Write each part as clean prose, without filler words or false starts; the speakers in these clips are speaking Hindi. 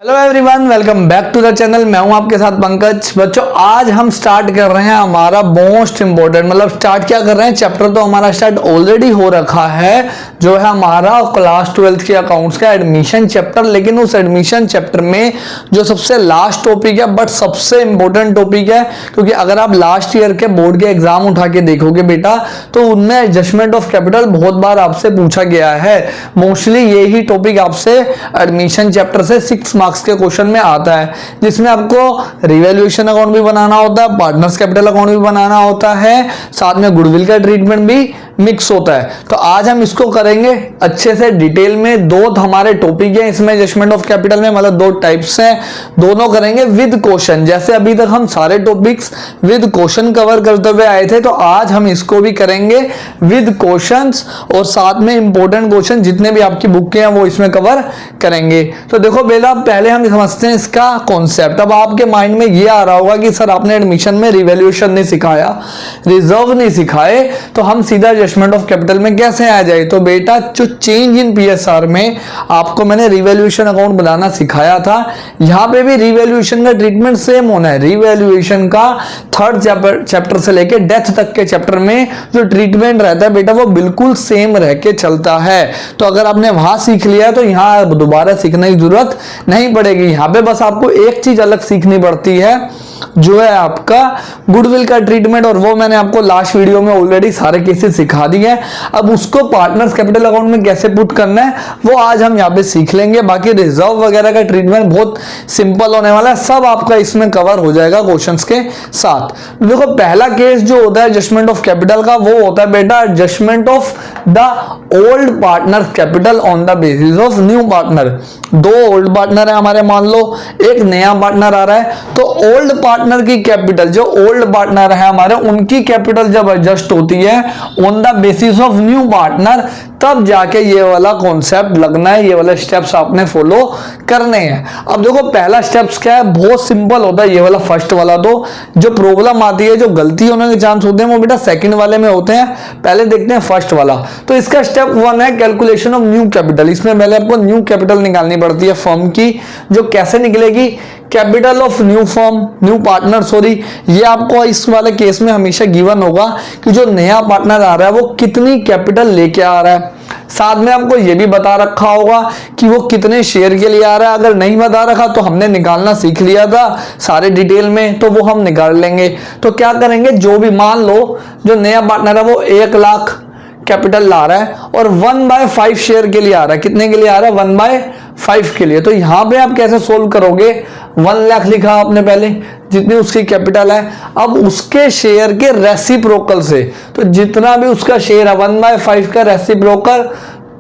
Hello everyone, welcome back to the channel. मैं हूं आपके साथ पंकज। बच्चों, आज हम स्टार्ट कर रहे हैं हमारा मोस्ट इंपॉर्टेंट, मतलब स्टार्ट क्या कर रहे हैं, चैप्टर तो हमारा स्टार्ट ऑलरेडी हो रखा है, जो है हमारा क्लास 12th के अकाउंट्स का एडमिशन चैप्टर। लेकिन उस एडमिशन चैप्टर में जो सबसे लास्ट टॉपिक है, बट सबसे इंपॉर्टेंट टॉपिक है, क्योंकि अगर आप लास्ट ईयर के बोर्ड के एग्जाम उठा के देखोगे बेटा, तो उनमें एडजस्टमेंट ऑफ कैपिटल बहुत बार आपसे पूछा गया है। मोस्टली यही टॉपिक आपसे एडमिशन चैप्टर से 6 मार्क्स के क्वेश्चन में आता है, जिसमें आपको रिवैल्यूएशन अकाउंट भी बनाना होता है, पार्टनर्स कैपिटल अकाउंट भी बनाना होता है, साथ में गुडविल का ट्रीटमेंट भी मिक्स होता है। तो आज हम इसको करेंगे अच्छे से डिटेल में। दो हमारे टॉपिक हैं इसमें एडजस्टमेंट ऑफ कैपिटल में, मतलब दो टाइप्स हैं, दोनों करेंगे विद क्वेश्चन। जैसे अभी तक हम सारे टॉपिक्स विद क्वेश्चन कवर करते हुए आए थे, तो आज हम इसको भी करेंगे विद क्वेश्चंस, और साथ में इंपॉर्टेंट क्वेश्चन जितने भी आपकी बुक के हैं वो इसमें कवर करेंगे। तो देखो बेटा, पहले हम समझते हैं इसका कॉन्सेप्ट। अब आपके माइंड में ये आ रहा होगा कि सर आपने एडमिशन में रिवैल्यूएशन नहीं सिखाया, रिजर्व नहीं सिखाए, तो हम सीधा एडजस्टमेंट ऑफ कैपिटल में कैसे आ जाए। तो बेटा, जो चेंज इन पीएसआर में आपको मैंने रिवैल्यूएशन अकाउंट बनाना सिखाया था, यहां पे भी रिवैल्यूएशन का ट्रीटमेंट सेम होना है। रिवैल्यूएशन का 3rd चैप्टर से लेके डेथ तक के चैप्टर में जो ट्रीटमेंट रहता है बेटा, वो बिल्कुल सेम रह के चलता है। तो अगर आपने वहां सीख लिया तो यहां दोबारा सीखने की जरूरत नहीं पड़ेगी। यहां पे बस आपको एक चीज अलग सीखनी पड़ती है, जो है आपका गुडविल का ट्रीटमेंट, और वो मैंने आपको लास्ट वीडियो में ऑलरेडी सारे केसेस सिखा दिए हैं। अब उसको पार्टनर्स कैपिटल अकाउंट में कैसे पुट करना है वो आज हम यहाँ पे सीख लेंगे। बाकी रिजर्व वगैरह का ट्रीटमेंट बहुत सिंपल होने वाला है, सब आपका इसमें कवर हो जाएगा क्वेश्चंस के साथ। देखो, पहला केस जो होता है एडजस्टमेंट ऑफ कैपिटल का, वो होता है बेटा adjustment of the old partner capital on the basis of new partner. दो ओल्ड पार्टनर है हमारे, मान लो एक नया पार्टनर आ रहा है, तो ओल्ड पार्टनर की कैपिटल, जो ओल्ड पार्टनर है हमारे, उनकी कैपिटल जब एडजस्ट होती है on the basis of new partner, तब जाके ये वाला कॉन्सेप्ट लगना है, ये वाले स्टेप्स आपने फॉलो करने हैं। अब देखो, पहला स्टेप्स क्या है, बहुत सिंपल होता है ये वाला, फर्स्ट वाला। तो जो प्रॉब्लम आती है, जो गलती होने के चांस होते हैं, वो बेटा सेकंड वाले में होते हैं। पहले देखते हैं फर्स्ट वाला। तो इसका स्टेप 1 है कैलकुलेशन ऑफ न्यू कैपिटल। इसमें पहले आपको न्यू कैपिटल निकालनी पड़ती है फर्म की, जो कैसे निकलेगी, capital of new firm, new partner sorry, ये आपको इस वाले केस में हमेशा गिवन होगा कि जो नया पार्टनर आ रहा है वो कितनी कैपिटल लेके आ रहा है। साथ में आपको ये भी बता रखा होगा कि वो कितने शेयर के लिए आ रहा है। अगर नहीं बता रखा तो हमने निकालना सीख लिया था सारे डिटेल में, तो वो हम निकाल लेंगे। तो क्या करेंगे, जो भी मान लो जो नया पार्टनर है वो 1 लाख कैपिटल ला रहा है और 1/5 शेयर के लिए आ रहा है। कितने के लिए आ रहा है, 1/5 के लिए। तो यहां पे आप कैसे सोल्व करोगे, 1 लाख लिखा आपने पहले, जितनी उसकी कैपिटल है, अब उसके शेयर के रेसिप्रोकल से, तो जितना भी उसका शेयर है 1/5 का रेसिप्रोकल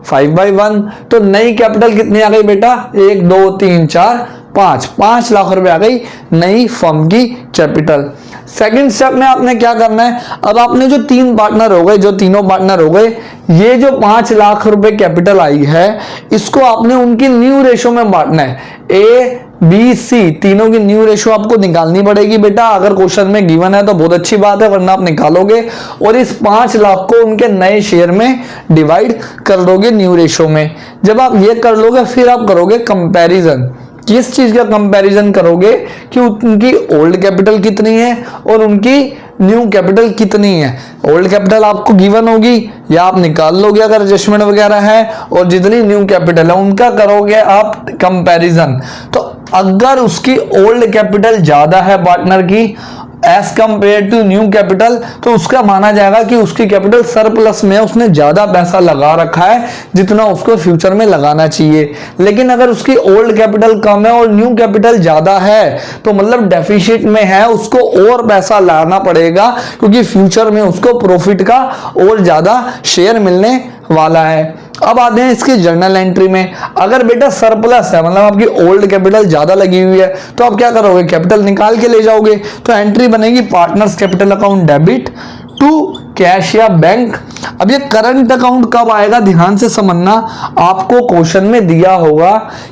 5/1, तो नई कैपिटल कितनी आ गई बेटा, 1 2 3 4 5 लाख रुपए आ गई नई फर्म की कैपिटल। सेकंड स्टेप में आपने क्या करना है, अब आपने जो 3 पार्टनर हो गए, जो तीनों पार्टनर हो गए, ये जो 5 लाख रुपए कैपिटल आई है, इसको आपने उनकी न्यू रेशो में बांटना है। ए बी सी तीनों की न्यू रेशो आपको निकालनी पड़ेगी बेटा। अगर क्वेश्चन में गिवन है तो बहुत अच्छी बात है, वरना आप निकालोगे और इस 5 लाख को उनके नए शेयर में डिवाइड कर दोगे न्यू रेशो में। जब आप ये कर लोगे, फिर आप करोगे कंपैरिजन। किस चीज का कंपैरिजन करोगे कि उनकी ओल्ड कैपिटल कितनी है और उनकी न्यू कैपिटल कितनी है। ओल्ड कैपिटल आपको गिवन होगी या आप निकाल लोगे अगर एडजस्टमेंट वगैरह है, और जितनी न्यू कैपिटल है उनका करोगे आप कंपैरिजन। तो अगर उसकी ओल्ड कैपिटल ज्यादा है पार्टनर की as compare to new capital, तो उसका माना जाएगा कि उसकी कैपिटल सरप्लस में, उसने ज्यादा पैसा लगा रखा है जितना उसको फ्यूचर में लगाना चाहिए। लेकिन अगर उसकी ओल्ड कैपिटल कम है और न्यू कैपिटल ज्यादा है, तो मतलब डेफिसिट में है, उसको और पैसा लाना पड़ेगा, क्योंकि फ्यूचर में उसको प्रॉफिट का और ज्यादा शेयर मिलने वाला है। अब आते हैं इसकी जर्नल एंट्री में। अगर बेटा सरप्लस है, मतलब आपकी ओल्ड कैपिटल ज्यादा लगी हुई है, तो आप क्या करोगे, कैपिटल निकाल के ले जाओगे। तो एंट्री बनेगी partners capital account debit to cash या बैंक। अब ये करंट अकाउंट कब आएगा ध्यान से समझना, आपको क्वेश्चन में दिया होगा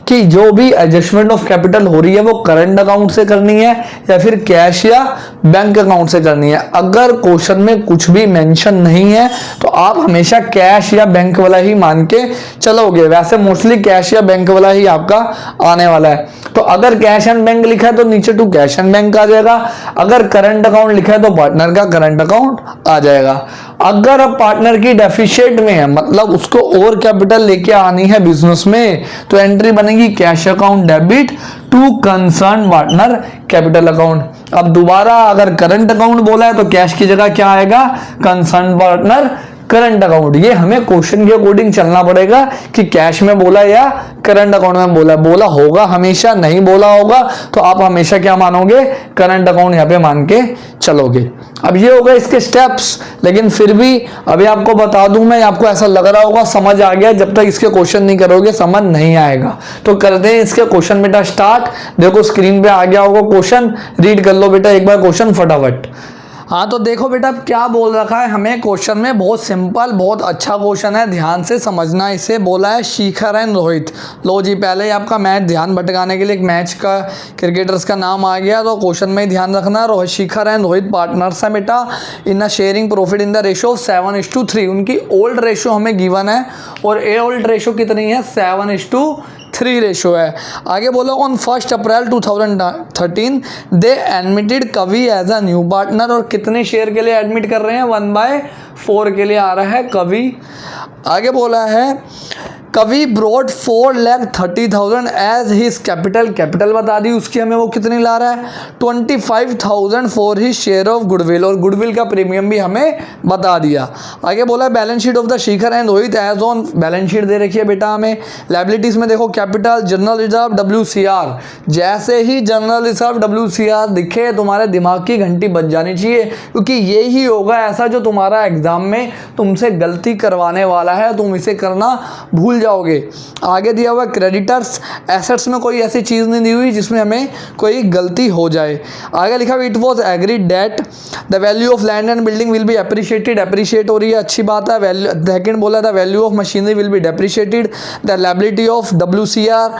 कि जो भी एडजस्टमेंट ऑफ कैपिटल हो रही है वो करंट अकाउंट से करनी है या फिर कैश या बैंक अकाउंट से करनी है। अगर क्वेश्चन में कुछ भी मेंशन नहीं है तो आप हमेशा कैश या बैंक वाला ही मान के चलोगे। वैसे मोस्टली कैश या बैंक वाला ही आपका आने वाला है। तो अगर कैश एंड बैंक लिखा है तो नीचे टू कैश एंड बैंक आ जाएगा। अगर करंट अकाउंट लिखा है तो पार्टनर का करंट अकाउंट आ जाएगा। अगर अब पार्टनर की डेफिशिएट में है, मतलब उसको और कैपिटल लेके आनी है बिजनेस में, तो एंट्री बनेगी cash account debit to concern partner capital account. अब दोबारा अगर करंट अकाउंट बोला है तो कैश की जगह क्या आएगा, कंसर्न पार्टनर करंट अकाउंट। ये हमें क्वेश्चन के अकॉर्डिंग चलना पड़ेगा कि कैश में बोला या करंट अकाउंट में बोला होगा हमेशा, नहीं बोला होगा तो आप हमेशा क्या मानोगे, करंट अकाउंट यहाँ पे मान के चलोगे। अब ये हो गए इसके स्टेप्स, लेकिन फिर भी अभी आपको बता दूं मैं, आपको ऐसा लग रहा होगा समझ आ गया, जब तक इसके क्वेश्चन नहीं करोगे समझ नहीं आएगा। तो करते हैं इसके क्वेश्चन बेटा स्टार्ट। देखो स्क्रीन पे आ गया होगा क्वेश्चन, रीड कर लो बेटा एक बार क्वेश्चन फटाफट। हाँ तो देखो बेटा क्या बोल रखा है हमें क्वेश्चन में, बहुत सिंपल बहुत अच्छा क्वेश्चन है, ध्यान से समझना। इसे बोला है शिखर एंड रोहित। लो जी पहले ही आपका मैच ध्यान भटकाने के लिए एक मैच का क्रिकेटर्स का नाम आ गया, तो क्वेश्चन में ही ध्यान रखना। रोहित शिखर एंड रोहित पार्टनर्स है बेटा in a sharing profit in the ratio of 7:3। उनकी ओल्ड रेशो हमें गिवन है और ए ओल्ड रेशो कितनी है, 7:3 रेशो है। आगे बोलो ऑन 1 अप्रैल 2013 दे एडमिटेड कवि एज अ न्यू पार्टनर। और कितने शेयर के लिए एडमिट कर रहे हैं, 1/4 के लिए आ रहा है कवि। आगे बोला है Kavi brought 4,30,000 as his capital. Capital बता दी उसकी हमें, वो कितनी ला रहा है, 25,000 for his share of goodwill. और गुडविल का प्रीमियम भी हमें बता दिया। आगे बोला balance sheet of the Shikhar and Rohit as on, balance sheet दे रखी है बेटा हमें। लायबिलिटीज में देखो कैपिटल, जनरल रिजर्व, WCR। जैसे ही जनरल रिजर्व WCR दिखे तुम्हारे दिमाग की घंटी बज जानी चाहिए, क्योंकि ये ही होगा ऐसा जो तुम्हारा एग्जाम में तुमसे गलती करवाने वाला है, तुम इसे करना भूल जाओगे। आगे दिया हुआ क्रेडिटर्स, एसेट्स में कोई ऐसी चीज नहीं दी हुई जिसमें हमें कोई गलती हो जाए। आगे लिखा हुआ it was agreed that the value of land and building will be appreciated. Appreciate हो रही है, अच्छी बात है। वैल्यू सेकंड बोला था value of machinery will be depreciated. The liability of WCR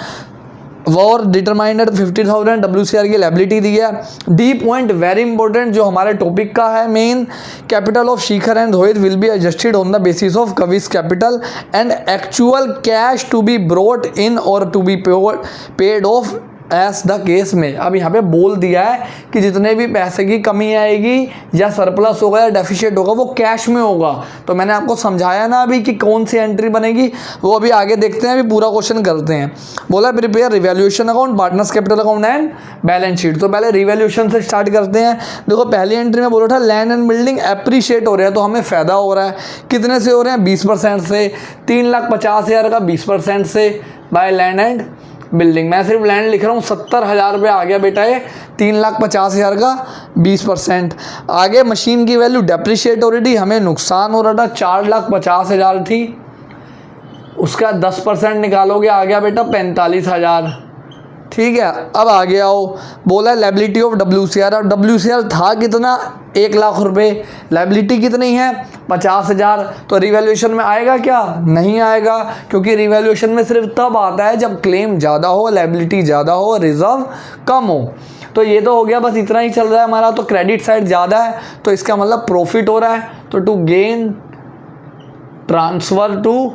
were determined at 50,000। WCR की लायबिलिटी दी है। डी पॉइंट वेरी इंपॉर्टेंट जो हमारे टॉपिक का है main, capital of Shikhar and Rohit will be adjusted on the basis of कविस capital and actual cash to be brought in और to be paid off as the case में। अब यहाँ पे बोल दिया है कि जितने भी पैसे की कमी आएगी या सरप्लस होगा या डेफिशिएट होगा वो कैश में होगा। तो मैंने आपको समझाया ना अभी कि कौन सी एंट्री बनेगी, वो अभी आगे देखते हैं, अभी पूरा क्वेश्चन करते हैं। बोला prepare revaluation account, partners capital account and balance sheet. तो पहले रिवैल्यूएशन से स्टार्ट करते हैं। देखो पहली एंट्री में बोला था लैंड एंड बिल्डिंग एप्रिशिएट हो रहा है, तो हमें फ़ायदा हो रहा है। कितने से हो रहे हैं, 20% से। 3,50,000 का 20% से बाय लैंड एंड बिल्डिंग। मैं सिर्फ लैंड लिख रहा हूँ, 70,000 रुपये आ गया बेटा ये, 3,50,000 का 20%। आगे मशीन की वैल्यू डेप्रिशिएट ऑलरेडी, हमें नुकसान हो रहा था, 4,50,000 थी, उसका 10% निकालोगे आ गया बेटा 45,000। ठीक है, अब आगे आओ, बोला लायबिलिटी ऑफ WCR। अब WCR था कितना, 1,00,000 रुपये। लायबिलिटी कितनी है, 50,000। तो रिवैल्यूएशन में आएगा क्या, नहीं आएगा, क्योंकि रिवैल्यूएशन में सिर्फ तब आता है जब क्लेम ज़्यादा हो, लायबिलिटी ज़्यादा हो, रिजर्व कम हो। तो ये तो हो गया, बस इतना ही चल रहा है हमारा। तो क्रेडिट साइड ज़्यादा है तो इसका मतलब प्रॉफिट हो रहा है। तो टू गेन ट्रांसफ़र टू,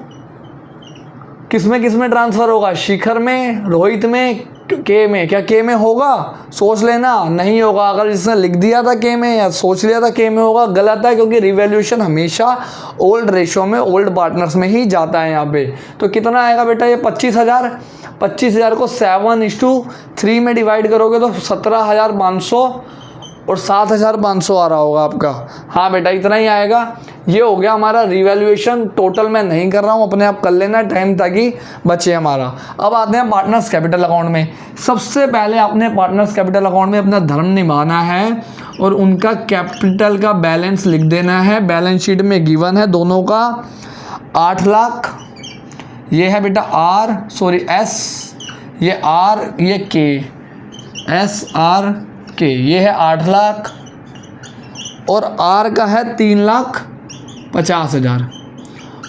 किस में ट्रांसफ़र होगा, शिखर में, रोहित में, के में। क्या के में होगा, सोच लेना, नहीं होगा। अगर जिसने लिख दिया था के में या सोच लिया था के में होगा, गलत है, क्योंकि रिवैल्यूएशन हमेशा ओल्ड रेशो में, ओल्ड पार्टनर्स में ही जाता है यहाँ पे। तो कितना आएगा बेटा ये 25,000। 25,000 को 7:3 में डिवाइड करोगे तो 17,500 और 7,500 आ रहा होगा आपका। हाँ बेटा इतना ही आएगा। ये हो गया हमारा रिवैल्यूएशन। टोटल मैं नहीं कर रहा हूँ, अपने आप कर लेना टाइम ताकि बचे हमारा। अब आते हैं पार्टनर्स कैपिटल अकाउंट में। सबसे पहले आपने पार्टनर्स कैपिटल अकाउंट में अपना धर्म निभाना है और उनका कैपिटल का बैलेंस लिख देना है। बैलेंस शीट में गिवन है दोनों का 8 लाख, ये है बेटा S, ये R, ये K, SRK, ये है 8 लाख और R का है 3,00,000 50,000।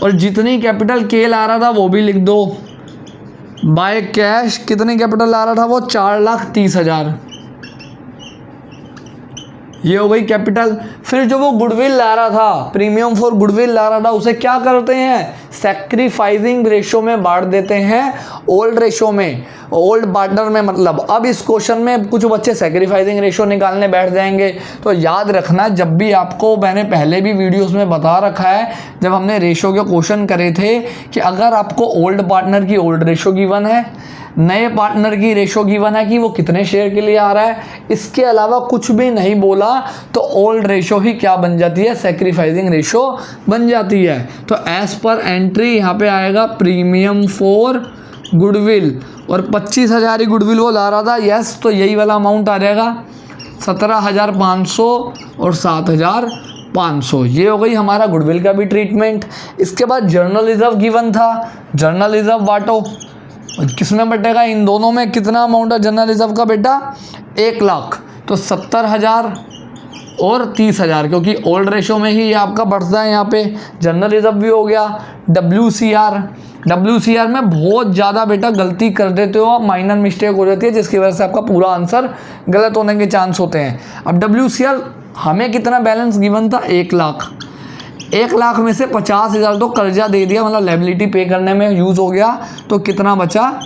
और जितनी कैपिटल के ला रहा था वो भी लिख दो। बाय कैश कितनी कैपिटल ला रहा था वो 4,30,000, ये हो गई कैपिटल। फिर जो वो गुडविल ला रहा था, प्रीमियम फॉर गुडविल ला रहा था, उसे क्या करते हैं, सैक्रिफाइसिंग रेशो में बांट देते हैं, ओल्ड रेशो में, ओल्ड पार्टनर में। मतलब अब इस क्वेश्चन में कुछ बच्चे सैक्रिफाइसिंग रेशो निकालने बैठ जाएंगे, तो याद रखना जब भी आपको, मैंने पहले भी वीडियोस में बता रखा है जब हमने रेशो के क्वेश्चन करे थे, कि अगर आपको ओल्ड पार्टनर की ओल्ड रेशो गिवन है, नए पार्टनर की रेशो गिवन है कि वो कितने शेयर के लिए आ रहा है, इसके अलावा कुछ भी नहीं बोला, तो ओल्ड रेशो ही क्या बन जाती है, सैक्रिफाइसिंग रेशो बन जाती है। तो एज पर एंट्री यहाँ पे आएगा प्रीमियम फॉर गुडविल, और 25,000 ही गुडविल वो ला रहा था, यस, तो यही वाला अमाउंट आ जाएगा 17,500 और 7,500। ये हो गई हमारा गुडविल का भी ट्रीटमेंट। इसके बाद जर्नल रिजर्व गिवन था, जर्नल रिजर्व बांटो, किसमें बटेगा, इन दोनों में कितना अमाउंट है जर्नल रिजर्व का बेटा, 1 लाख, तो 70,000 और 30,000, क्योंकि ओल्ड रेशो में ही आपका बढ़ता है यहाँ पे। जनरल रिजर्व भी हो गया। WCR में बहुत ज़्यादा बेटा गलती कर देते हो आप, माइनर मिस्टेक हो जाती है, जिसकी वजह से आपका पूरा आंसर गलत होने के चांस होते हैं। अब WCR हमें कितना बैलेंस गिवन था, 1 लाख। 1 लाख में से 50,000 तो कर्जा दे दिया, मतलब लायबिलिटी पे करने में यूज़ हो गया, तो कितना बचा,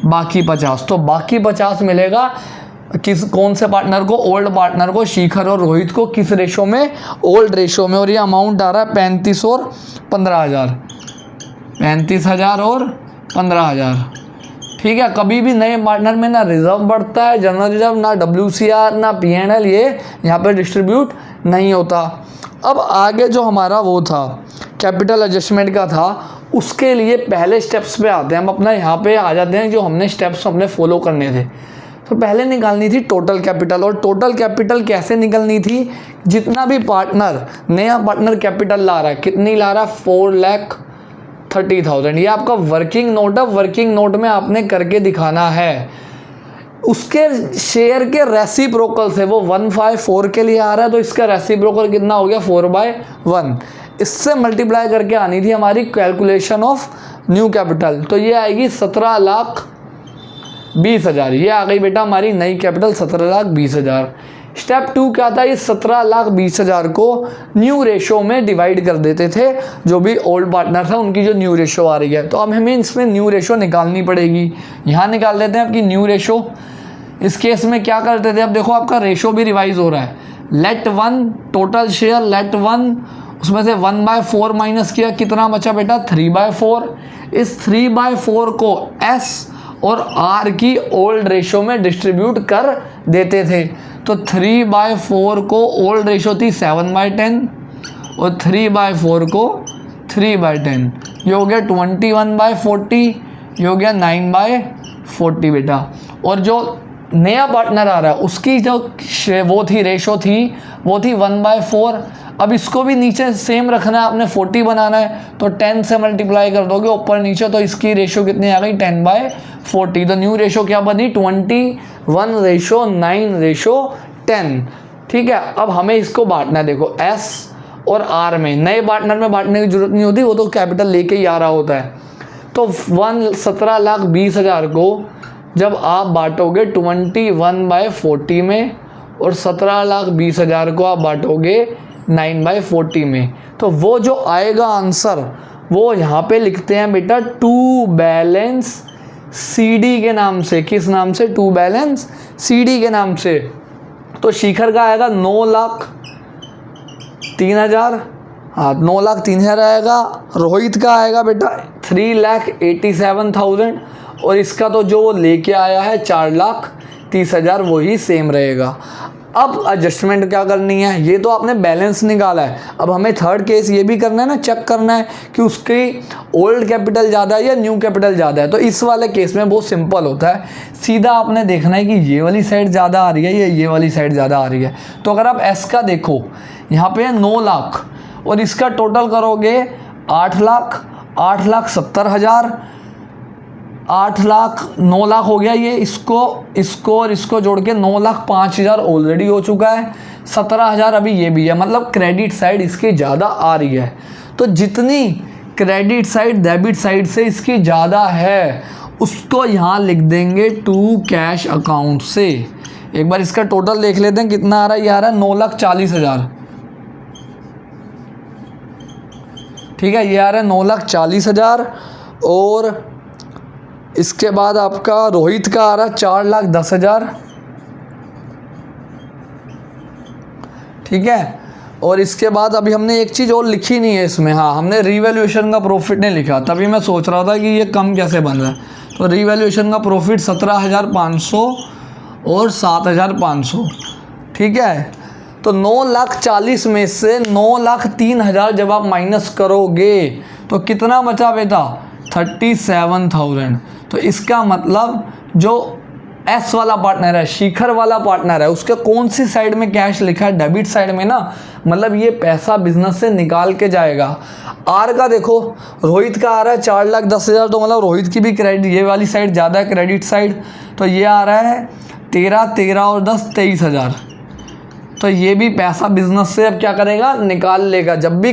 बाकी 50। तो बाकी 50 मिलेगा कौन से पार्टनर को, ओल्ड पार्टनर को, शिखर और रोहित को, किस रेशो में, ओल्ड रेशो में। और ये अमाउंट आ रहा है 35 और 15,000, 35,000 और 15,000। ठीक है, कभी भी नए पार्टनर में ना रिजर्व बढ़ता है, जनरल रिजर्व, ना WCR, ना P&L, ये यहाँ पे डिस्ट्रीब्यूट नहीं होता। अब आगे जो हमारा वो था कैपिटल एडजस्टमेंट का था, उसके लिए पहले स्टेप्स पे आते हैं हम, अपना यहाँ पे आ जाते हैं, जो हमने स्टेप्स अपने फॉलो करने थे। तो पहले निकालनी थी टोटल कैपिटल, और टोटल कैपिटल कैसे निकलनी थी, जितना भी पार्टनर, नया पार्टनर कैपिटल ला रहा है, कितनी ला रहा है, 4,30,000। ये आपका वर्किंग नोट है, वर्किंग नोट में आपने करके दिखाना है। उसके शेयर के रेसिप्रोकल से, वो 154 के लिए आ रहा है, तो इसका रेसिप्रोकल कितना हो गया, 4/1। इससे मल्टीप्लाई करके आनी थी हमारी कैलकुलेशन ऑफ न्यू कैपिटल, तो ये आएगी 17,20,000। ये आ गई बेटा हमारी नई कैपिटल 17,20,000। स्टेप 2 क्या था, ये 17,20,000 को न्यू रेशो में डिवाइड कर देते थे, जो भी ओल्ड पार्टनर था उनकी जो न्यू रेशो आ रही है। तो अब हमें इसमें न्यू रेशो निकालनी पड़ेगी, यहाँ निकाल लेते हैं आपकी न्यू रेशो। इस केस में क्या करते थे, अब देखो आपका रेशो भी रिवाइज हो रहा है। लेट 1 टोटल शेयर, लेट 1, उसमें से 1/4 माइनस किया, कितना बचा बेटा, 3/4। इस 3/4 को S और R की ओल्ड रेशो में डिस्ट्रीब्यूट कर देते थे। तो 3/4 को ओल्ड रेशो थी 7/10 और 3/4 को 3/10, ये हो गया 21/40, ये हो गया 9/40 बेटा। और जो नया पार्टनर आ रहा है उसकी जो वो थी रेशो थी, वो थी 1/4। अब इसको भी नीचे सेम रखना है, आपने 40 बनाना है, तो 10 से मल्टीप्लाई कर दोगे ऊपर नीचे, तो इसकी रेशो कितनी आ गई, 10/40। तो न्यू रेशो क्या बनी, 21:9:10। ठीक है, अब हमें इसको बांटना है, देखो S और R में। नए पार्टनर में बांटने की जरूरत नहीं होती, वो तो कैपिटल लेके ही आ रहा होता है। तो 17,20,000 को जब आप बांटोगे 21/40 में, और 17,20,000 को आप बांटोगे 9/40 में, तो वो जो आएगा आंसर, वो यहाँ पे लिखते हैं बेटा टू बैलेंस CD के नाम से। किस नाम से, टू बैलेंस CD के नाम से। तो शिखर का आएगा 9,03,000, हाँ 9,03,000 आएगा। रोहित का आएगा बेटा 3,87,000, और इसका तो जो वो लेके आया है 4,30,000, वही सेम रहेगा। अब एडजस्टमेंट क्या करनी है, ये तो आपने बैलेंस निकाला है, अब हमें थर्ड केस ये भी करना है ना, चेक करना है कि उसकी ओल्ड कैपिटल ज़्यादा है या न्यू कैपिटल ज़्यादा है। तो इस वाले केस में बहुत सिंपल होता है, सीधा आपने देखना है कि ये वाली साइड ज़्यादा आ रही है या ये वाली साइड ज़्यादा आ रही है। तो अगर आप S का देखो, यहाँ पे है 9 लाख, और इसका टोटल करोगे 8,70,000। 8 लाख 9 लाख हो गया, ये इसको और इसको जोड़ के 9,05,000 ऑलरेडी हो चुका है, 17,000 अभी ये भी है, मतलब क्रेडिट साइड इसकी ज़्यादा आ रही है। तो जितनी क्रेडिट साइड डेबिट साइड से इसकी ज़्यादा है उसको यहाँ लिख देंगे टू कैश अकाउंट से। एक बार इसका टोटल देख लेते हैं कितना आ रहा है, ये आ रहा है 9,40,000, ठीक है, ये आ रहा है 9,40,000। और इसके बाद आपका रोहित का आ रहा है 4,10,000, ठीक है। और इसके बाद अभी हमने एक चीज़ और लिखी नहीं है इसमें, हाँ हमने रीवैल्यूएशन का प्रॉफिट नहीं लिखा, तभी मैं सोच रहा था कि ये कम कैसे बन रहा है। तो रीवैल्यूएशन का प्रॉफिट 17,500 और 7,500, ठीक है। तो 9,40,000 में से 9,03,000 जब आप माइनस करोगे तो कितना बचा बेटा, 37,000। तो इसका मतलब जो एस वाला पार्टनर है, शिखर वाला पार्टनर है, उसके कौन सी साइड में कैश लिखा है, डेबिट साइड में ना, मतलब ये पैसा बिजनेस से निकाल के जाएगा। आर का देखो, रोहित का आ रहा है 4,10,000, तो मतलब रोहित की भी क्रेडिट ये वाली साइड ज़्यादा है क्रेडिट साइड, तो ये आ रहा है 13 और 10 23,000। तो ये भी पैसा बिजनेस से अब क्या करेगा, निकाल लेगा। जब भी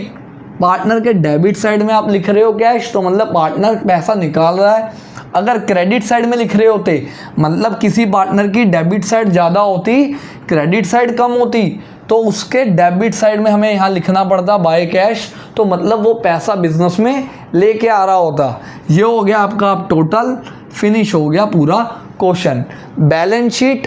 पार्टनर के डेबिट साइड में आप लिख रहे हो कैश, तो मतलब पार्टनर पैसा निकाल रहा है। अगर क्रेडिट साइड में लिख रहे होते, मतलब किसी पार्टनर की डेबिट साइड ज़्यादा होती, क्रेडिट साइड कम होती, तो उसके डेबिट साइड में हमें यहाँ लिखना पड़ता बाय कैश, तो मतलब वो पैसा बिजनेस में लेके आ रहा होता। ये हो गया आपका, अब टोटल फिनिश हो गया पूरा क्वेश्चन। बैलेंस शीट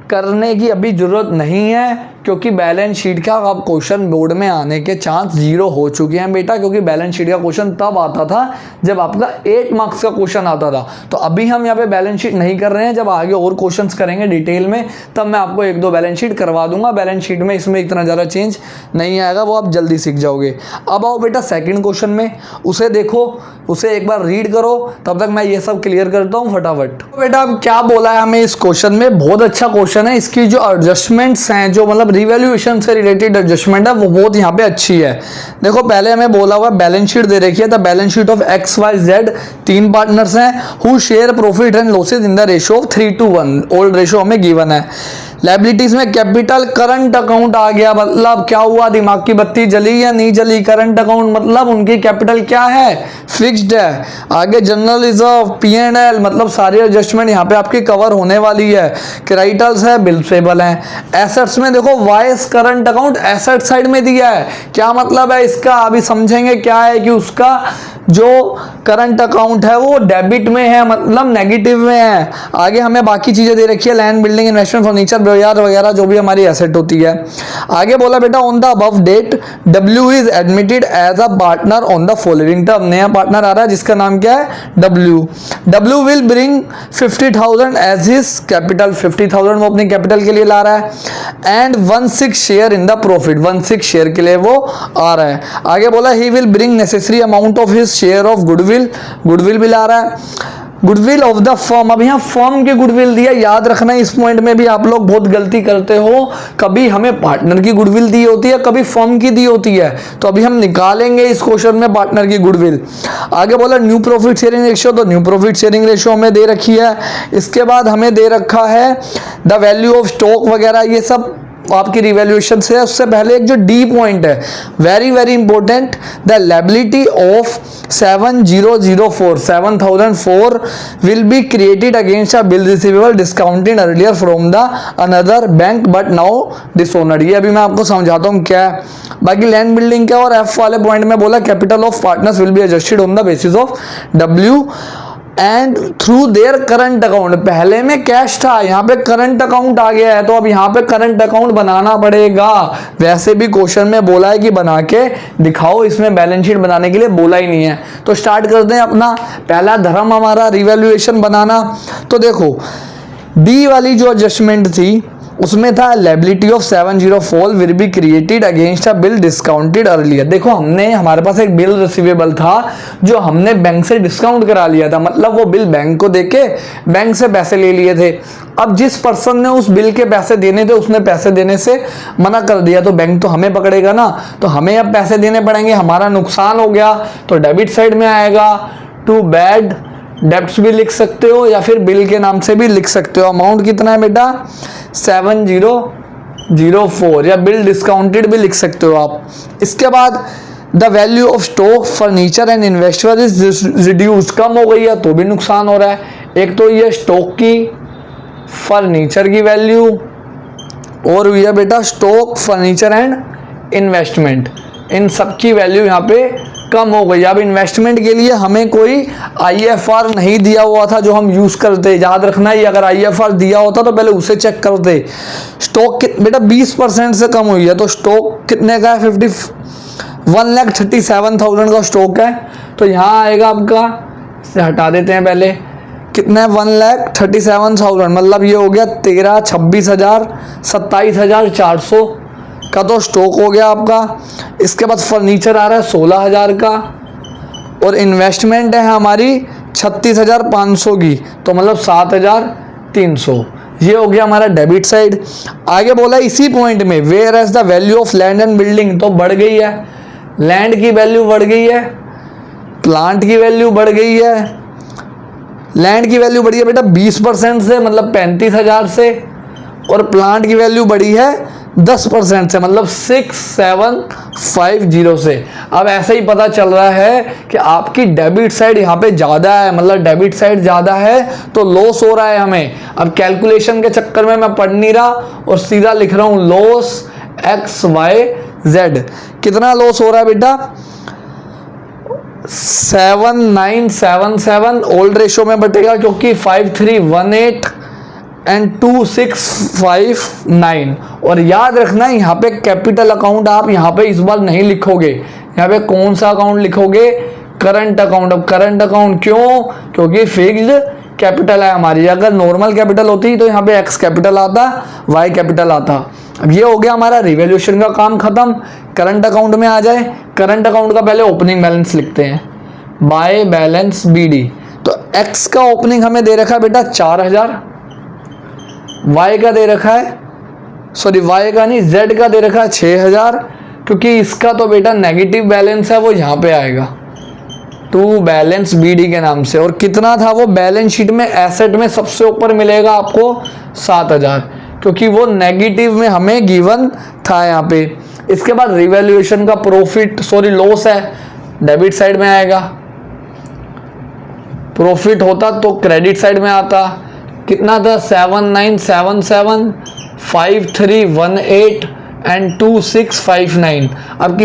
करने की अभी ज़रूरत नहीं है, क्योंकि बैलेंस शीट का अब क्वेश्चन बोर्ड में आने के चांस 0 हो चुके हैं बेटा, क्योंकि बैलेंस शीट का क्वेश्चन तब आता था जब आपका 8 मार्क्स का क्वेश्चन आता था। तो अभी हम यहाँ पे बैलेंस शीट नहीं कर रहे हैं, जब आगे और क्वेश्चंस करेंगे डिटेल में तब मैं आपको 1-2 बैलेंस शीट करवा दूंगा। बैलेंस शीट में इसमें इतना ज़्यादा चेंज नहीं आएगा, वो आप जल्दी सीख जाओगे। अब आओ बेटा सेकेंड क्वेश्चन में, उसे देखो, उसे एक बार रीड करो, तब तक मैं ये सब क्लियर करता हूँ फटाफट। तो बेटा अब क्या बोला है हमें इस क्वेश्चन में, बहुत अच्छा क्वेश्चन है। इसकी जो एडजस्टमेंट्स हैं, जो मतलब रिवैल्यूएशन से रिलेटेड एडजस्टमेंट है, वो बहुत यहाँ पे अच्छी है। देखो पहले हमें बोला हुआ बैलेंस शीट दे रखी है, the balance sheet of XYZ, 3 partners हैं who share profit and losses in the ratio of 3:1, old ratio हमें गिवन है। लायबिलिटीज में कैपिटल करंट अकाउंट आ गया, मतलब क्या हुआ, दिमाग की बत्ती जली या नहीं जली। करंट अकाउंट मतलब उनकी कैपिटल क्या है, फिक्स्ड है। आगे जनरल रिजर्व, P&L, मतलब सारी एडजस्टमेंट यहाँ पे आपकी कवर होने वाली है। क्रेडिटर्स है, बिल पेबल है। एसेट्स में देखो vice current account asset side में दिया है, क्या मतलब है इसका, अभी समझेंगे क्या है कि उसका जो करंट अकाउंट है वो डेबिट में है, मतलब नेगेटिव में है। आगे हमें बाकी चीजें दे रखी है, लैंड, बिल्डिंग, इन्वेस्टमेंट, फर्नीचर वगैरह जो भी हमारी एसेट होती है। आगे बोला बेटा on the above date W is admitted as a partner on the following term, नया पार्टनर आ रहा है जिसका नाम क्या है, W will bring 50,000 as his capital, 50,000 वो अपनी कैपिटल के लिए ला रहा है। And 1/6 share in the profit, 1/6 share के लिए वो आ रहा है। आगे बोला he will bring necessary amount of his share of goodwill, goodwill भी ला रहा है। गुडविल ऑफ द फर्म, अब यहाँ फर्म की गुडविल दिया, याद रखना इस पॉइंट में भी आप लोग बहुत गलती करते हो, कभी हमें पार्टनर की गुडविल दी होती है, कभी फर्म की दी होती है। तो अभी हम निकालेंगे इस क्वेश्चन में पार्टनर की गुडविल। आगे बोला न्यू प्रॉफिट शेयरिंग रेशियो, तो न्यू प्रॉफिट शेयरिंग रेशियो हमें दे रखी है। इसके बाद हमें दे रखा है द वैल्यू ऑफ स्टॉक वगैरह, ये सब आपकी रिवैल्यूएशन से। उससे पहले एक जो डी पॉइंट है, very very important, the liability of 7004 will be created against a bill receivable discounted earlier from the another bank but now dishonoured. ये अभी मैं आपको समझाता हूँ क्या है। बाकी लैंड बिल्डिंग क्या, और एफ वाले पॉइंट में बोला capital of partners will be adjusted on the basis of W and through their current account. पहले में कैश था, यहाँ पे करंट अकाउंट आ गया है, तो अब यहाँ पे करंट अकाउंट बनाना पड़ेगा। वैसे भी क्वेश्चन में बोला है कि बना के दिखाओ, इसमें बैलेंस शीट बनाने के लिए बोला ही नहीं है। तो स्टार्ट करते हैं अपना पहला धर्म हमारा रिवैल्यूएशन बनाना। तो देखो डी वाली जो एडजस्टमेंट थी उसमें था liability of 704 will be created against a bill discounted earlier. देखो हमने, हमारे पास एक बिल रिसीवेबल था जो हमने बैंक से डिस्काउंट करा लिया था, मतलब वो बिल बैंक को देके बैंक से पैसे ले लिए थे। अब जिस पर्सन ने उस बिल के पैसे देने थे उसने पैसे देने से मना कर दिया, तो बैंक तो हमें पकड़ेगा ना, तो हमें अब पैसे देने पड़ेंगे, हमारा नुकसान हो गया तो डेबिट साइड में आएगा। टू बैड डेब्ट्स भी लिख सकते हो या फिर बिल के नाम से भी लिख सकते हो। अमाउंट कितना है बेटा 7004 या बिल डिस्काउंटेड भी लिख सकते हो आप। इसके बाद the value of stock furniture and investment is reduced, कम हो गई है तो भी नुकसान हो रहा है। एक तो ये स्टॉक की, फर्नीचर की वैल्यू और हुई है बेटा स्टॉक फर्नीचर एंड इन्वेस्टमेंट, इन सब की वैल्यू यहाँ पे कम हो गई। अब इन्वेस्टमेंट के लिए हमें कोई IFR नहीं दिया हुआ था जो हम यूज़ करते, याद रखना ही, अगर IFR दिया होता तो पहले उसे चेक करते। स्टॉक बेटा 20% से कम हुई है तो स्टॉक कितने का है 1,37,000 का स्टॉक है, तो यहाँ आएगा आपका, इसे हटा देते हैं पहले, कितना है 1,37,000, मतलब ये हो गया 13, 26,000, 27,400 का तो स्टॉक हो गया आपका। इसके बाद फर्नीचर आ रहा है 16,000 का और इन्वेस्टमेंट है हमारी 36,500 की, तो मतलब 7,300। ये हो गया हमारा डेबिट साइड। आगे बोला इसी पॉइंट में where as the value of land and building, तो बढ़ गई है, लैंड की वैल्यू बढ़ गई है, प्लांट की वैल्यू बढ़ गई है। लैंड की वैल्यू बढ़ी है बेटा 20% से, मतलब 35,000 से, और प्लांट की वैल्यू बढ़ी है 10% से, मतलब 6,750 से। अब ऐसे ही पता चल रहा है कि आपकी डेबिट साइड यहाँ पे ज़्यादा है, मतलब डेबिट साइड ज़्यादा है तो लॉस हो रहा है हमें। अब कैलकुलेशन के चक्कर में मैं पढ़ नहीं रहा और सीधा लिख रहा हूँ लॉस XYZ। कितना लॉस हो रहा है बेटा 7,977, ओल्ड रेशो में बटेगा क्योंकि 5,318 एंड 2,659। और याद रखना यहाँ पे कैपिटल अकाउंट आप यहाँ पे इस बार नहीं लिखोगे, यहाँ पे कौन सा अकाउंट लिखोगे, करंट अकाउंट। अब करंट अकाउंट क्यों, क्योंकि फिक्स्ड कैपिटल है हमारी। अगर नॉर्मल कैपिटल होती तो यहाँ पे X कैपिटल आता, Y कैपिटल आता। अब ये हो गया हमारा रिवैल्यूएशन का काम खत्म। करंट अकाउंट में आ जाए, करंट अकाउंट का पहले ओपनिंग बैलेंस लिखते हैं, बाय बैलेंस BD। तो X का ओपनिंग हमें दे रखा है बेटा 4,000, Y का दे रखा है, सॉरी Y का नहीं Z का दे रखा है 6,000, क्योंकि इसका तो बेटा नेगेटिव बैलेंस है वो यहाँ पे आएगा टू बैलेंस BD के नाम से। और कितना था वो बैलेंस शीट में एसेट में सबसे ऊपर मिलेगा आपको 7,000, क्योंकि वो नेगेटिव में हमें गिवन था यहाँ पे। इसके बाद रिवैल्यूएशन का प्रॉफिट सॉरी लॉस है, डेबिट साइड में आएगा। प्रॉफिट होता तो क्रेडिट साइड में आता। कितना था 7,977, 5,318 एंड 2,659। अब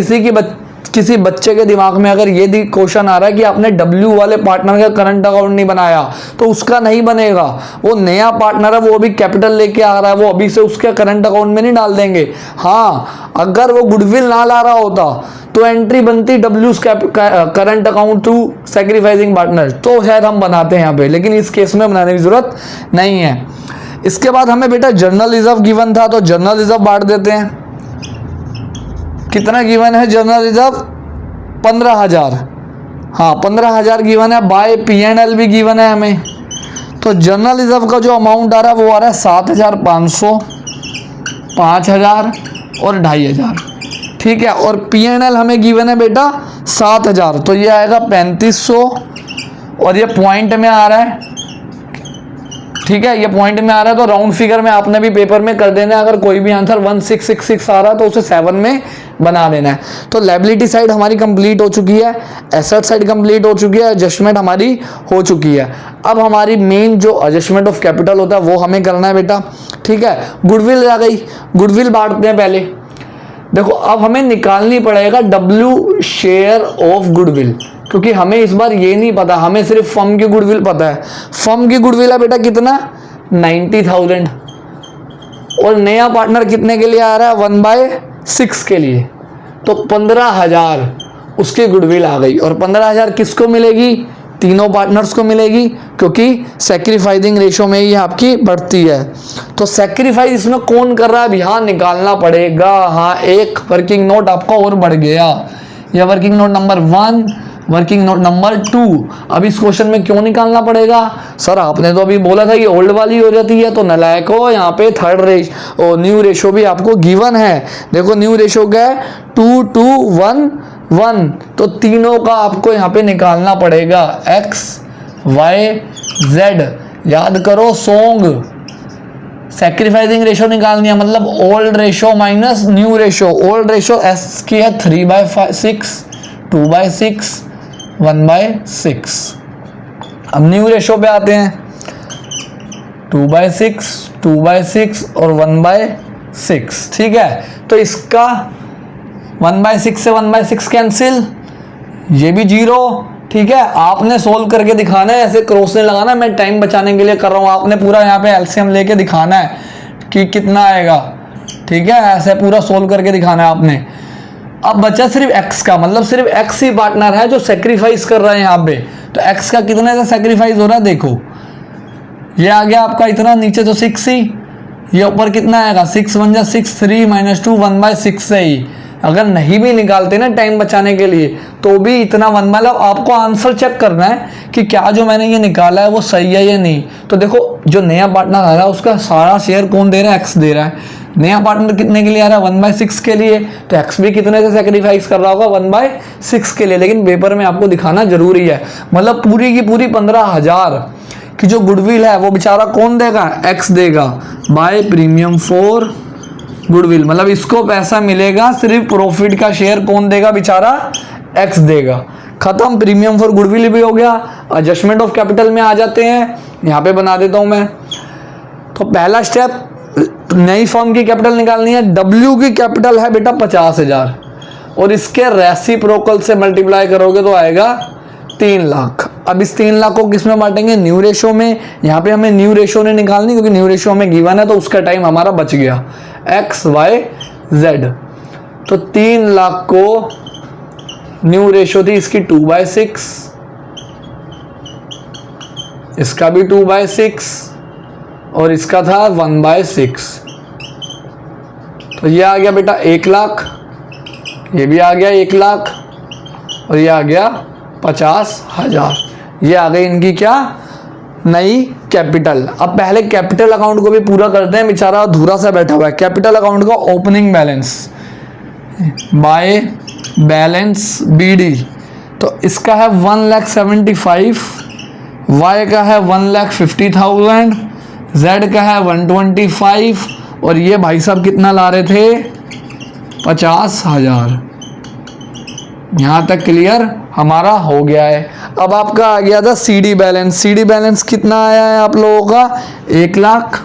किसी बच्चे के दिमाग में अगर ये क्वेश्चन आ रहा है कि आपने W वाले पार्टनर का करंट अकाउंट नहीं बनाया, तो उसका नहीं बनेगा। वो नया पार्टनर है, वो अभी कैपिटल लेके आ रहा है, वो अभी से उसके करंट अकाउंट में नहीं डाल देंगे। हाँ, अगर वो गुडविल ना ला रहा होता तो एंट्री बनती W current account to sacrificing partner, तो शायद हम बनाते हैं यहाँ पे, लेकिन इस केस में बनाने की जरूरत नहीं है। इसके बाद हमें बेटा जर्नल रिजर्व गिवन था, तो जर्नल रिजर्व बांट देते हैं। कितना गिवन है जर्नल रिजर्व 15,000, हाँ 15,000 गिवन है। बाय P&L भी गिवन है हमें। तो जर्नल रिजर्व का जो अमाउंट आ रहा है वो आ रहा है 7,500, 5,000 और 2,500, ठीक है। और P&L हमें गिवन है बेटा 7,000, तो ये आएगा 3,500 और ये पॉइंट में आ रहा है, ठीक है, ये पॉइंट में आ रहा है। तो राउंड फिगर में आपने भी पेपर में कर देना है। अगर कोई भी आंसर 1,666 आ रहा है तो उसे 7 में बना देना है। तो लायबिलिटी साइड हमारी कंप्लीट हो चुकी है, एसेट साइड कंप्लीट हो चुकी है, एडजस्टमेंट हमारी हो चुकी है। अब हमारी मेन जो एडजस्टमेंट ऑफ कैपिटल होता है वो हमें करना है बेटा, ठीक है। गुडविल आ गई, गुडविल बांटते हैं पहले। देखो अब हमें निकालनी पड़ेगा W शेयर ऑफ गुडविल, क्योंकि हमें इस बार ये नहीं पता, हमें सिर्फ फर्म की गुडविल पता है। फर्म की गुडविल है बेटा कितना 90,000 और नया पार्टनर कितने के लिए आ रहा है 1/6 के लिए, तो 15,000 उसकी गुडविल आ गई। और 15,000 किसको मिलेगी, तीनों पार्टनर्स को मिलेगी, क्योंकि सैक्रिफाइसिंग रेशो में ही आपकी बढ़ती है। तो सैक्रिफाइस इसमें कौन कर रहा है, अब यहाँ निकालना पड़ेगा। हाँ, एक वर्किंग नोट आपका और बढ़ गया, यह working note number 1, working note number 2। अब इस क्वेश्चन में क्यों निकालना पड़ेगा, सर आपने तो अभी बोला था कि ओल्ड वाली हो जाती है, तो नलायक हो, यहाँ पे थर्ड रेशो न्यू रेशो भी आपको गिवन है। देखो न्यू रेशो क्या है 2, 2, 1, 1, तो तीनों का आपको यहाँ पे निकालना पड़ेगा। X Y Z. याद करो सॉन्ग, सैक्रिफाइसिंग रेशो निकालनी है, मतलब old ratio minus new ratio. Old ratio एस की है 3/6, 2/6, 1/6। अब न्यू रेशो पे आते हैं, 2/6, 2/6 और 1/6। ठीक है, तो इसका 1/6 से 1/6 कैंसिल, ये भी 0। ठीक है, आपने सोल्व करके दिखाना है, ऐसे क्रॉस नहीं लगाना, मैं टाइम बचाने के लिए कर रहा हूँ। आपने पूरा यहाँ पे एलसीएम लेके दिखाना है कि कितना आएगा। ठीक है, ऐसे पूरा सोल्व करके दिखाना है आपने। अब बचा सिर्फ x का, मतलब सिर्फ x ही पार्टनर है जो सेक्रीफाइस कर रहा है यहाँ पे। तो x का कितना का सेक्रीफाइस हो रहा है, देखो ये आ गया आपका इतना, नीचे तो 6 ही, ये ऊपर कितना आएगा 6 1 जा 6, 3 - 2 1/6 से ही। अगर नहीं भी निकालते ना टाइम बचाने के लिए तो भी इतना मतलब आपको आंसर चेक करना है कि क्या जो मैंने ये निकाला है वो सही है या नहीं। तो देखो जो नया पार्टनर आ रहा है उसका सारा शेयर कौन दे रहा है, x दे रहा है। नया पार्टनर कितने के लिए आ रहा है, 1/6 के लिए, तो x भी कितने से सेक्रीफाइस कर रहा होगा, 1/6 के लिए। लेकिन पेपर में आपको दिखाना जरूरी है, मतलब पूरी की पूरी 15,000 की जो गुडविल है वो बेचारा कौन देगा, x देगा बाय प्रीमियम फॉर गुडविल। मतलब इसको पैसा मिलेगा, सिर्फ प्रॉफिट का शेयर कौन देगा, बेचारा x देगा। खत्म, प्रीमियम फॉर गुडविल भी हो गया। एडजस्टमेंट ऑफ कैपिटल में आ जाते हैं, यहाँ पे बना देता हूं मैं। तो पहला स्टेप, नई फर्म की कैपिटल निकालनी है। W की कैपिटल है बेटा 50,000 और इसके रेसिप्रोकल से मल्टीप्लाई करोगे तो आएगा 3 लाख। अब इस 3 लाख को किस में बांटेंगे, न्यू रेशो में। यहाँ पे हमें न्यू रेशो ने निकालनी क्योंकि न्यू रेशो हमें गिवन है, तो उसका टाइम हमारा बच गया, x y z। तो 3 लाख को न्यू रेशो थी इसकी 2/6, इसका भी 2/6 और इसका था 1/6। तो ये आ गया बेटा 1 लाख, ये भी आ गया 1 लाख और ये आ गया 50,000। ये आ गई इनकी क्या, नई कैपिटल। अब पहले कैपिटल अकाउंट को भी पूरा करते हैं, बेचारा अधूरा सा बैठा हुआ है। कैपिटल अकाउंट का opening balance by balance BD, तो इसका है 1,75,000, Y का है 1,50,000, Z का है 125 और ये भाई साहब कितना ला रहे थे, 50,000। यहाँ तक क्लियर हमारा हो गया है। अब आपका आ गया था CD बैलेंस। CD बैलेंस कितना आया है आप लोगों का, 1 लाख,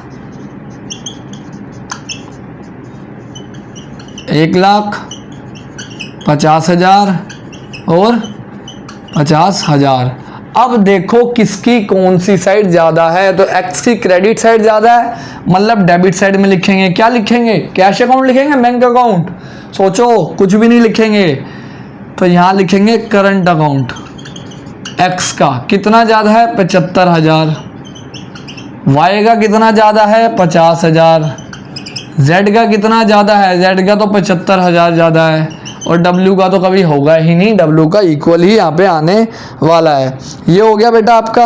1,50,000 और 50,000। अब देखो किसकी कौन सी साइड ज्यादा है, तो x की क्रेडिट साइड ज्यादा है, मतलब डेबिट साइड में लिखेंगे, क्या लिखेंगे, कैश अकाउंट लिखेंगे, बैंक अकाउंट, सोचो कुछ भी नहीं लिखेंगे। तो यहां लिखेंगे करंट अकाउंट। x का कितना ज्यादा है, 75,000, y का कितना ज्यादा है, 50,000, z का कितना ज्यादा है, z का तो 75,000 ज्यादा है और W का तो कभी होगा ही नहीं, W का इक्वल ही यहाँ पे आने वाला है। ये हो गया बेटा आपका।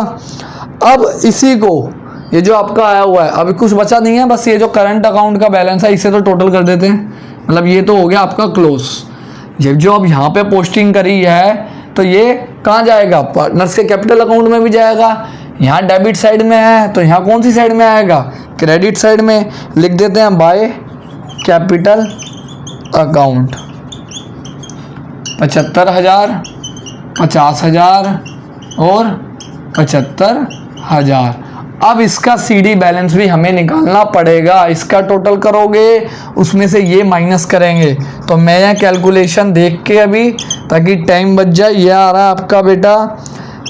अब इसी को, ये जो आपका आया हुआ है, अभी कुछ बचा नहीं है, बस ये जो करंट अकाउंट का बैलेंस है इसे तो टोटल कर देते हैं, मतलब ये तो हो गया आपका क्लोज। ये जो अब यहाँ पे पोस्टिंग करी है तो ये कहाँ जाएगा, पार्टनर्स के कैपिटल अकाउंट में भी जाएगा। यहाँ डेबिट साइड में है तो यहाँ कौन सी साइड में आएगा, क्रेडिट साइड में। लिख देते हैं बाय कैपिटल अकाउंट। 75,000, 50,000 और 75,000। अब इसका CD बैलेंस भी हमें निकालना पड़ेगा। इसका टोटल करोगे उसमें से ये माइनस करेंगे। तो मैं यह कैलकुलेशन देख के अभी, ताकि टाइम बच जाए, ये आ रहा है आपका बेटा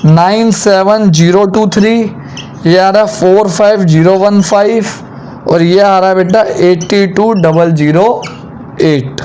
97023, ये आ रहा है 45015 और ये आ रहा है बेटा 82008।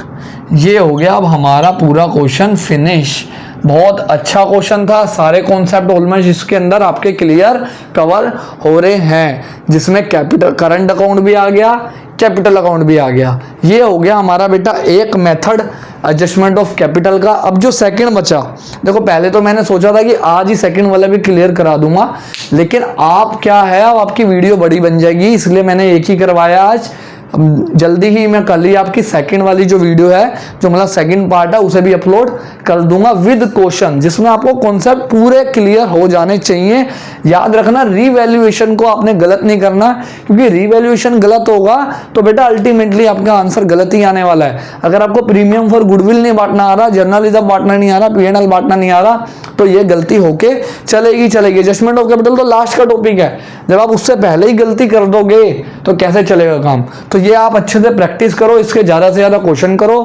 ये हो गया अब हमारा पूरा क्वेश्चन फिनिश। बहुत अच्छा क्वेश्चन था, सारे कॉन्सेप्ट ऑलमोस्ट इसके अंदर आपके क्लियर कवर हो रहे हैं, जिसमें कैपिटल करंट अकाउंट भी आ गया, कैपिटल अकाउंट भी आ गया। ये हो गया हमारा बेटा एक मेथड एडजस्टमेंट ऑफ कैपिटल का। अब जो सेकंड बचा, देखो पहले तो मैंने सोचा था कि आज ही सेकंड वाला भी क्लियर करा दूंगा, लेकिन आप क्या है, अब आपकी वीडियो बड़ी बन जाएगी इसलिए मैंने एक ही करवाया आज। अब जल्दी ही मैं कल ही आपकी सेकंड वाली जो वीडियो है, जो मतलब सेकंड पार्ट है, उसे भी अपलोड कर दूंगा विद क्वेश्चन, जिसमें आपको कॉन्सेप्ट पूरे क्लियर हो जाने चाहिए। याद रखना, रीवैल्यूएशन को आपने गलत नहीं करना, क्योंकि रीवैल्यूएशन गलत होगा तो बेटा अल्टीमेटली आपका आंसर गलत ही आने वाला है। अगर आपको प्रीमियम फॉर गुडविल नहीं बांटना आ रहा, जर्नल रिजर्व बांटना नहीं आ रहा, P&L बांटना नहीं आ रहा, तो ये गलती होके चलेगी। एडजस्टमेंट ऑफ कैपिटल तो लास्ट का टॉपिक है, जब आप उससे पहले ही गलती कर दोगे तो कैसे चलेगा काम। तो ये आप अच्छे से प्रैक्टिस करो, इसके ज़्यादा से ज़्यादा क्वेश्चन करो,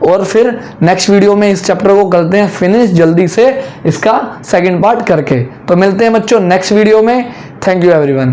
और फिर नेक्स्ट वीडियो में इस चैप्टर को करते हैं फिनिश जल्दी से, इसका सेकंड पार्ट करके। तो मिलते हैं बच्चों नेक्स्ट वीडियो में। Thank you everyone.